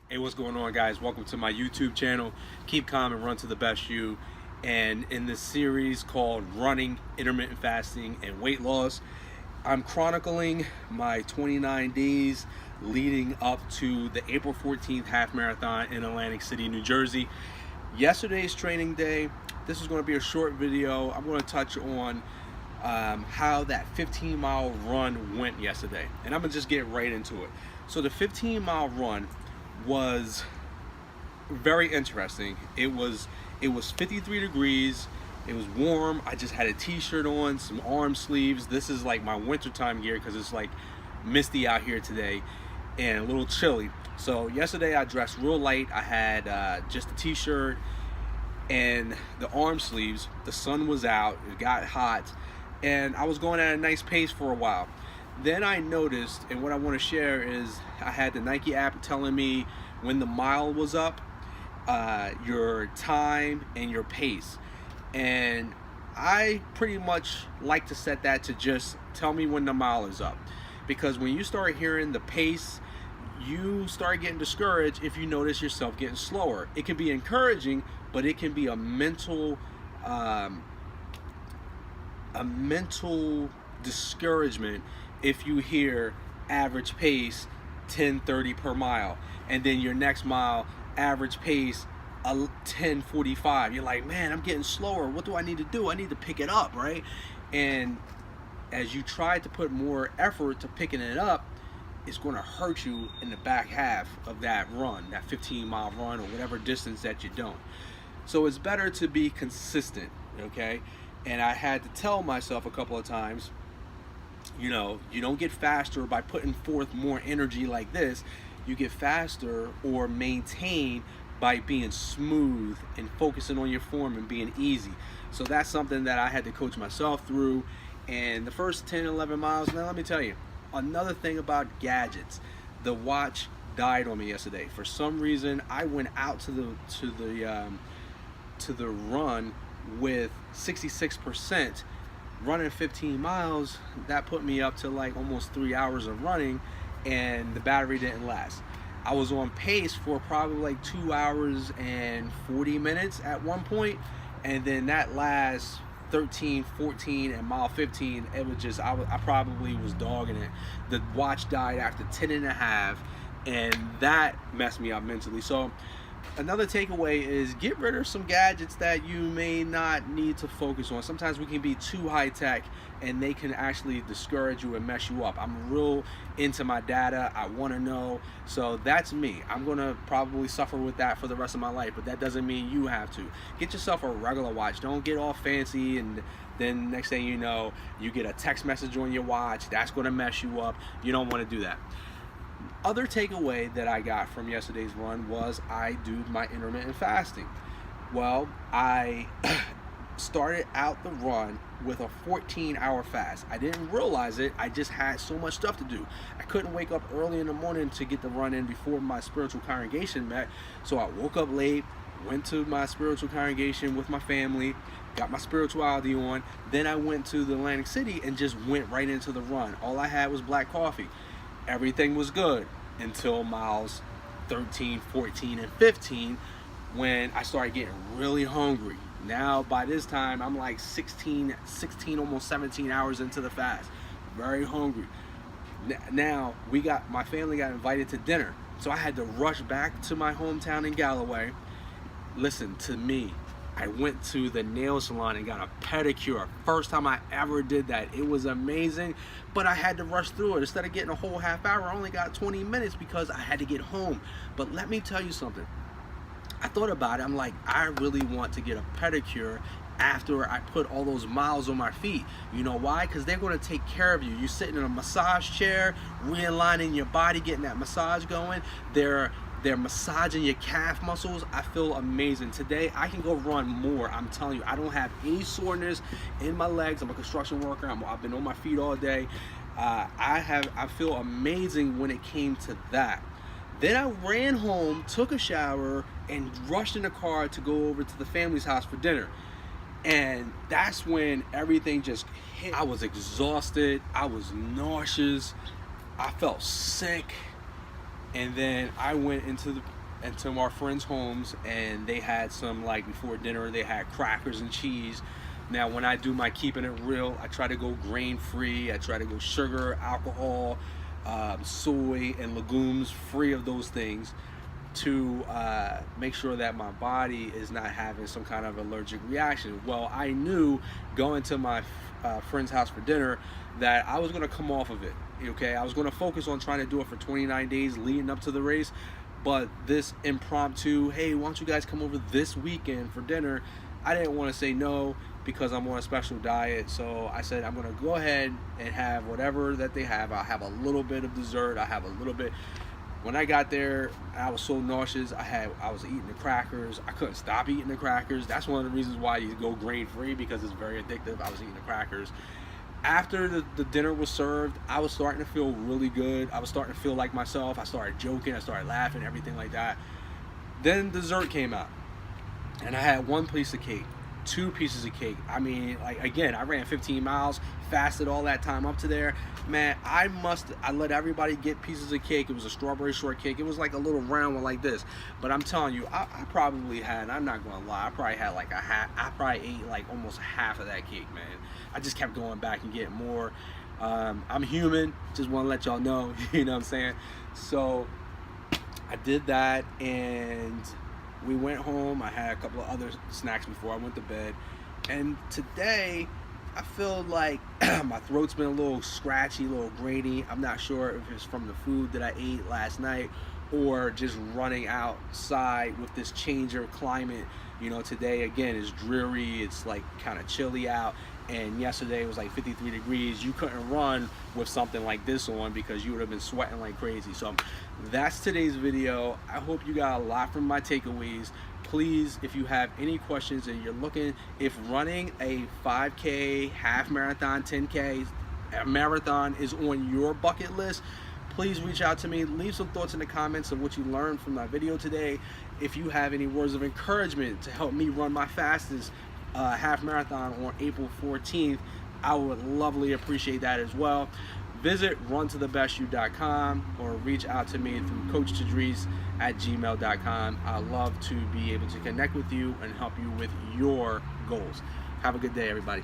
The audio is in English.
Hey, what's going on, guys? Welcome to my YouTube channel. Keep calm and run to the best you. And in this series called Running, Intermittent Fasting, and Weight Loss, I'm chronicling my 29 days leading up to the April 14th half marathon in Atlantic City, New Jersey. Yesterday's training day. This is going to be a short video. I'm going to touch on how that 15-mile run went yesterday. And I'm going to just get right into it. So the 15-mile run was very interesting. It was 53 degrees. It was warm. I just had a t-shirt on, some arm sleeves. This is like my wintertime gear because it's like misty out here today and a little chilly. So yesterday I dressed real light. I had just a t-shirt and the arm sleeves. The sun was out. It got hot and I was going at a nice pace for a while. Then I noticed, and what I want to share is I had the Nike app telling me when the mile was up, your time and your pace. And I pretty much like to set that to just tell me when the mile is up. Because when you start hearing the pace, you start getting discouraged if you notice yourself getting slower. It can be encouraging, but it can be a mental discouragement if you hear average pace 10:30 per mile, and then your next mile average pace 10:45. You're like, man, I'm getting slower. What do I need to do? I need to pick it up, right? And as you try to put more effort to picking it up, it's going to hurt you in the back half of that run, that 15-mile run or whatever distance that you're doing. So it's better to be consistent, okay? And I had to tell myself a couple of times, you know, you don't get faster by putting forth more energy like this. You get faster or maintain by being smooth and focusing on your form and being easy. So that's something that I had to coach myself through. And the first 10, 11 miles, now let me tell you, another thing about gadgets, the watch died on me yesterday. For some reason, I went out to the run with 66%. Running 15 miles, that put me up to like almost 3 hours of running, and the battery didn't last. I was on pace for probably like 2 hours and 40 minutes at one point, and then that last 13, 14, and mile 15, it was just, I probably was dogging it. The watch died after 10 and a half, and that messed me up mentally. So another takeaway is get rid of some gadgets that you may not need to focus on. Sometimes we can be too high tech and they can actually discourage you and mess you up. I'm real into my data. I want to know. So that's me. I'm going to probably suffer with that for the rest of my life, but that doesn't mean you have to. Get yourself a regular watch. Don't get all fancy and then next thing you know, you get a text message on your watch. That's going to mess you up. You don't want to do that. Other takeaway that I got from yesterday's run was I do my intermittent fasting. Well, I started out the run with a 14-hour fast. I didn't realize it. I just had so much stuff to do. I couldn't wake up early in the morning to get the run in before my spiritual congregation met. So I woke up late, went to my spiritual congregation with my family, got my spirituality on. Then I went to the Atlantic City and just went right into the run. All I had was black coffee. Everything was good until miles 13, 14, and 15 when I started getting really hungry. Now by this time I'm like 16, almost 17 hours into the fast. Very hungry. Now my family got invited to dinner. So I had to rush back to my hometown in Galloway. Listen to me. I went to the nail salon and got a pedicure. First time I ever did that. It was amazing, but I had to rush through it. Instead of getting a whole half hour, I only got 20 minutes because I had to get home. But let me tell you something. I thought about it. I'm like, I really want to get a pedicure after I put all those miles on my feet. You know why? Because they're going to take care of you. You're sitting in a massage chair, realigning your body, getting that massage going. They're massaging your calf muscles. I feel amazing. Today, I can go run more. I'm telling you, I don't have any soreness in my legs. I'm a construction worker. I've been on my feet all day. I feel amazing when it came to that. Then I ran home, took a shower, and rushed in the car to go over to the family's house for dinner. And that's when everything just hit. I was exhausted. I was nauseous. I felt sick. And then I went into our friends' homes, and they had some, like, before dinner they had crackers and cheese. Now when I do my keeping it real, I try to go grain free, I try to go sugar, alcohol, soy and legumes free of those things, to make sure that my body is not having some kind of allergic reaction. Well, I knew going to my friend's house for dinner that I was going to come off of it. Okay, I was going to focus on trying to do it for 29 days leading up to the race, but this impromptu, hey, why don't you guys come over this weekend for dinner, I didn't want to say no because I'm on a special diet. So I said I'm going to go ahead and have whatever that they have. I'll have a little bit of dessert, I'll have a little bit. When I got there, I was so nauseous. I was eating the crackers. I couldn't stop eating the crackers. That's one of the reasons why you go grain-free, because it's very addictive. I was eating the crackers. After the dinner was served, I was starting to feel really good. I was starting to feel like myself. I started joking. I started laughing, everything like that. Then dessert came out, and I had one piece of cake, 2 pieces of cake. I mean, like, again, I ran 15 miles, fasted all that time up to there. Man, I let everybody get pieces of cake. It was a strawberry shortcake. It was like a little round one like this. But I'm telling you, I probably had, I'm not gonna lie, I probably had like I probably ate like almost half of that cake, man. I just kept going back and getting more. I'm human, just want to let y'all know, you know what I'm saying? So I did that, and we went home. I had a couple of other snacks before I went to bed. And today, I feel like my throat's been a little scratchy, a little grainy. I'm not sure if it's from the food that I ate last night or just running outside with this change of climate. You know, today, again, is dreary. It's like kind of chilly out. And yesterday it was like 53 degrees. You couldn't run with something like this on because you would have been sweating like crazy. So that's today's video. I hope you got a lot from my takeaways. Please, if you have any questions and you're looking, if running a 5K, half marathon, 10K, a marathon is on your bucket list, please reach out to me. Leave some thoughts in the comments of what you learned from my video today. If you have any words of encouragement to help me run my fastest half marathon on April 14th, I would lovely appreciate that as well. Visit runtothebestyou.com or reach out to me through coachtadrees@gmail.com. I love to be able to connect with you and help you with your goals. Have a good day, everybody.